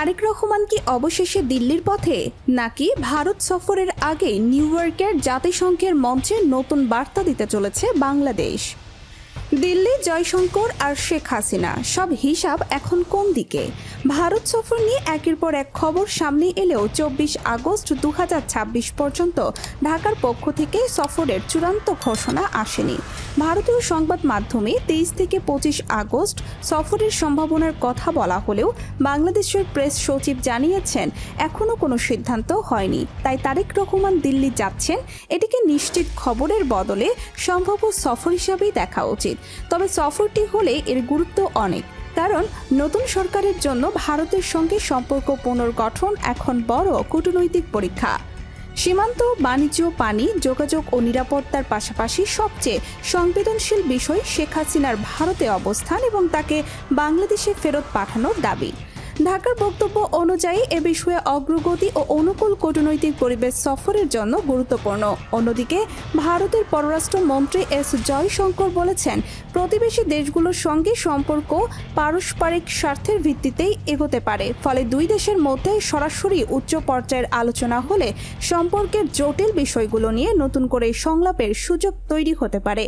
তারেক রহমান কি অবশেষে দিল্লির পথে, নাকি ভারত সফরের আগে নিউ ইয়র্কের জাতিসংঘের মঞ্চে নতুন বার্তা দিতে চলেছে বাংলাদেশ? দিল্লি, জয়শঙ্কর আর শেখ হাসিনা, সব হিসাব এখন কোন দিকে? ভারত সফর নিয়ে একের পর এক খবর সামনে এলেও 24 আগস্ট 2026 পর্যন্ত ঢাকার পক্ষ থেকে সফরের চূড়ান্ত ঘোষণা আসেনি। ভারতীয় সংবাদ মাধ্যমে 23 থেকে 25 আগস্ট সফরের সম্ভাবনার কথা বলা হলেও বাংলাদেশের প্রেস সচিব জানিয়েছেন এখনও কোনো সিদ্ধান্ত হয়নি। তাই তারেক রহমান দিল্লি যাচ্ছেন এটিকে নিশ্চিত খবরের বদলে সম্ভাব্য সফর হিসাবেই দেখা উচিত। তবে সফরটি হলে এর গুরুত্ব অনেক, কারণ নতুন সরকারের জন্য ভারতের সঙ্গে সম্পর্ক পুনর্গঠন এখন বড় কূটনৈতিক পরীক্ষা। সীমান্ত, বাণিজ্য, পানি, যোগাযোগ ও নিরাপত্তার পাশাপাশি সবচেয়ে সংবেদনশীল বিষয় শেখ হাসিনার ভারতে অবস্থান এবং তাকে বাংলাদেশে ফেরত পাঠানোর দাবি। ঢাকার বক্তব্য অনুযায়ী এ বিষয়ে অগ্রগতি ও অনুকূল কূটনৈতিক পরিবেশ সফরের জন্য গুরুত্বপূর্ণ। অন্যদিকে ভারতের পররাষ্ট্রমন্ত্রী এস জয়শঙ্কর বলেছেন, প্রতিবেশী দেশগুলোর সঙ্গে সম্পর্ক পারস্পরিক স্বার্থের ভিত্তিতেই এগোতে পারে। ফলে দুই দেশের মধ্যে সরাসরি উচ্চ পর্যায়ের আলোচনা হলে সম্পর্কের জটিল বিষয়গুলো নিয়ে নতুন করে সংলাপের সুযোগ তৈরি হতে পারে।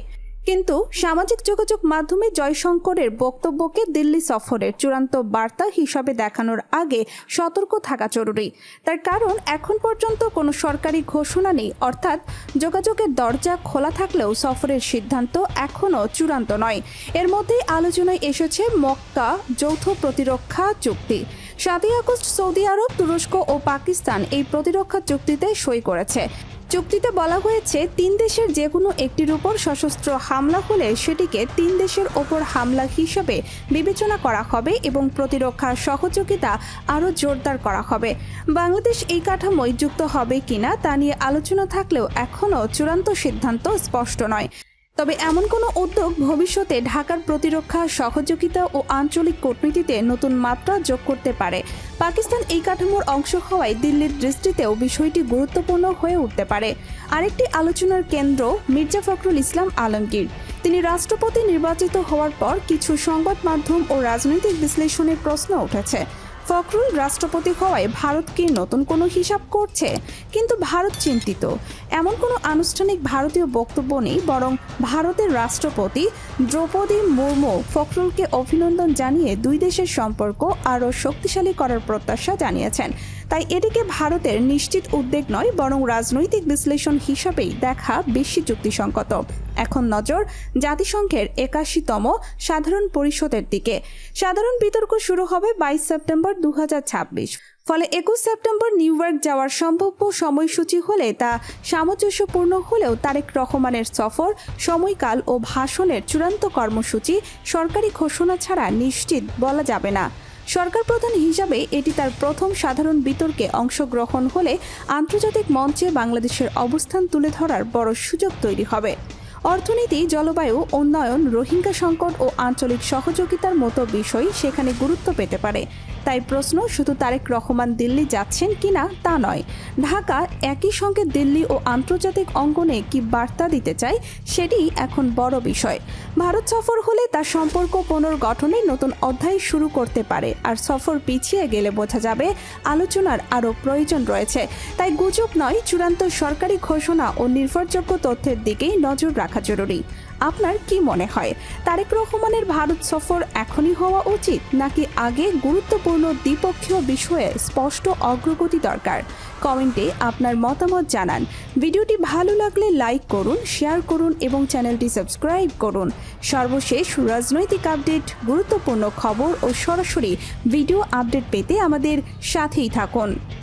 কিন্তু সামাজিক যোগাযোগ মাধ্যমে জয়শঙ্করের বক্তব্যকে দিল্লি সফরের চূড়ান্ত বার্তা হিসাবে দেখানোর আগে সতর্ক থাকা জরুরি। তার কারণ এখন পর্যন্ত কোনো সরকারি ঘোষণা নেই, অর্থাৎ যোগাযোগের দরজা খোলা থাকলেও সফরের সিদ্ধান্ত এখনও চূড়ান্ত নয়। এর মধ্যেই আলোচনায় এসেছে মক্কা যৌথ প্রতিরক্ষা চুক্তি। 7 আগস্ট সৌদি আরব, তুরস্ক ও পাকিস্তান এই প্রতিরক্ষা চুক্তিতে সই করেছে। চুক্তিতে বলা হয়েছে 3 দেশের যে কোনো একটির উপর সশস্ত্র হামলা হলে সেটিকে 3 দেশের ওপর হামলা হিসেবে বিবেচনা করা হবে এবং প্রতিরক্ষা সহযোগিতা আরও জোরদার করা হবে। বাংলাদেশ এই কাঠামোয় যুক্ত হবে কিনা তা নিয়ে আলোচনা থাকলেও এখনও চূড়ান্ত সিদ্ধান্ত স্পষ্ট নয়। তবে এমন কোনো উদ্যোগ ভবিষ্যতে ঢাকার প্রতিরক্ষা সহযোগিতা ও আঞ্চলিক কূটনীতিতে নতুন মাত্রা যোগ করতে পারে। পাকিস্তান এই কাঠামোর অংশ হওয়ায় দিল্লির দৃষ্টিতেও বিষয়টি গুরুত্বপূর্ণ হয়ে উঠতে পারে। আরেকটি আলোচনার কেন্দ্র মির্জা ফখরুল ইসলাম আলমগীর। তিনি রাষ্ট্রপতি নির্বাচিত হওয়ার পর কিছু সংবাদ মাধ্যম ও রাজনৈতিক বিশ্লেষণের প্রশ্ন উঠেছে, ফখরুল রাষ্ট্রপতি হওয়ায় ভারত কি নতুন কোনো হিসাব করছে? কিন্তু ভারত চিন্তিত, এমন কোনো আনুষ্ঠানিক ভারতীয় বক্তব্য নেই, বরং ভারতের রাষ্ট্রপতি দ্রৌপদী মুর্মু ফখরুলকে অভিনন্দন জানিয়ে দুই দেশের সম্পর্ক আরও শক্তিশালী করার প্রত্যাশা জানিয়েছেন। তাই এটিকে ভারতের নিশ্চিত উদ্বেগ নয়, বরং রাজনৈতিক বিশ্লেষণ হিসাবেই দেখা বেশি যুক্তিসঙ্গত। এখন নজর জাতিসংঘের 81তম সাধারণ পরিষদের দিকে। সাধারণ বিতর্ক শুরু হবে 22 সেপ্টেম্বর 2026। ফলে 21 সেপ্টেম্বর নিউ ইয়র্ক যাওয়ার সম্ভাব্য সময়সূচি হলে তা সামঞ্জস্যপূর্ণ হলেও তারেক রহমানের সফর, সময়কাল ও ভাষণের চূড়ান্ত কর্মসূচি সরকারি ঘোষণা ছাড়া নিশ্চিত বলা যাবে না। সরকার প্রধান হিসাবে এটি তার প্রথম সাধারণ বিতর্কে অংশগ্রহণ হলে আন্তর্জাতিক মঞ্চে বাংলাদেশের অবস্থান তুলে ধরার বড় সুযোগ তৈরি হবে। অর্থনীতি, জলবায়ু, উন্নয়ন, রোহিঙ্গা সংকট ও আঞ্চলিক সহযোগিতার মতো বিষয় সেখানে গুরুত্ব পেতে পারে। তাই প্রশ্ন শুধু তারেক রহমান দিল্লি যাচ্ছেন কিনা তা নয়, ঢাকা একই সঙ্গে দিল্লি ও আন্তর্জাতিক অঙ্গনে কি বার্তা দিতে চায় সেটি এখন বড় বিষয়। ভারত সফর হলে তার সম্পর্ক পুনর্গঠনে নতুন অধ্যায় শুরু করতে পারে, আর সফর পিছিয়ে গেলে বোঝা যাবে আলোচনার আরও প্রয়োজন রয়েছে। তাই গুজব নয়, চূড়ান্ত সরকারি ঘোষণা ও নির্ভরযোগ্য তথ্যের দিকেই নজর রাখা জরুরি। আপনার কি মনে হয়, তারেক রহমানের ভারত সফর এখনই হওয়া উচিত, নাকি আগে গুরুত্বপূর্ণ দ্বিপক্ষীয় বিষয়ে স্পষ্ট অগ্রগতি দরকার? কমেন্টে আপনার মতামত জানান। ভিডিওটি ভালো লাগলে লাইক করুন, শেয়ার করুন এবং চ্যানেলটি সাবস্ক্রাইব করুন। সর্বশেষ রাজনৈতিক আপডেট, গুরুত্বপূর্ণ খবর ও সরাসরি ভিডিও আপডেট পেতে আমাদের সাথেই থাকুন।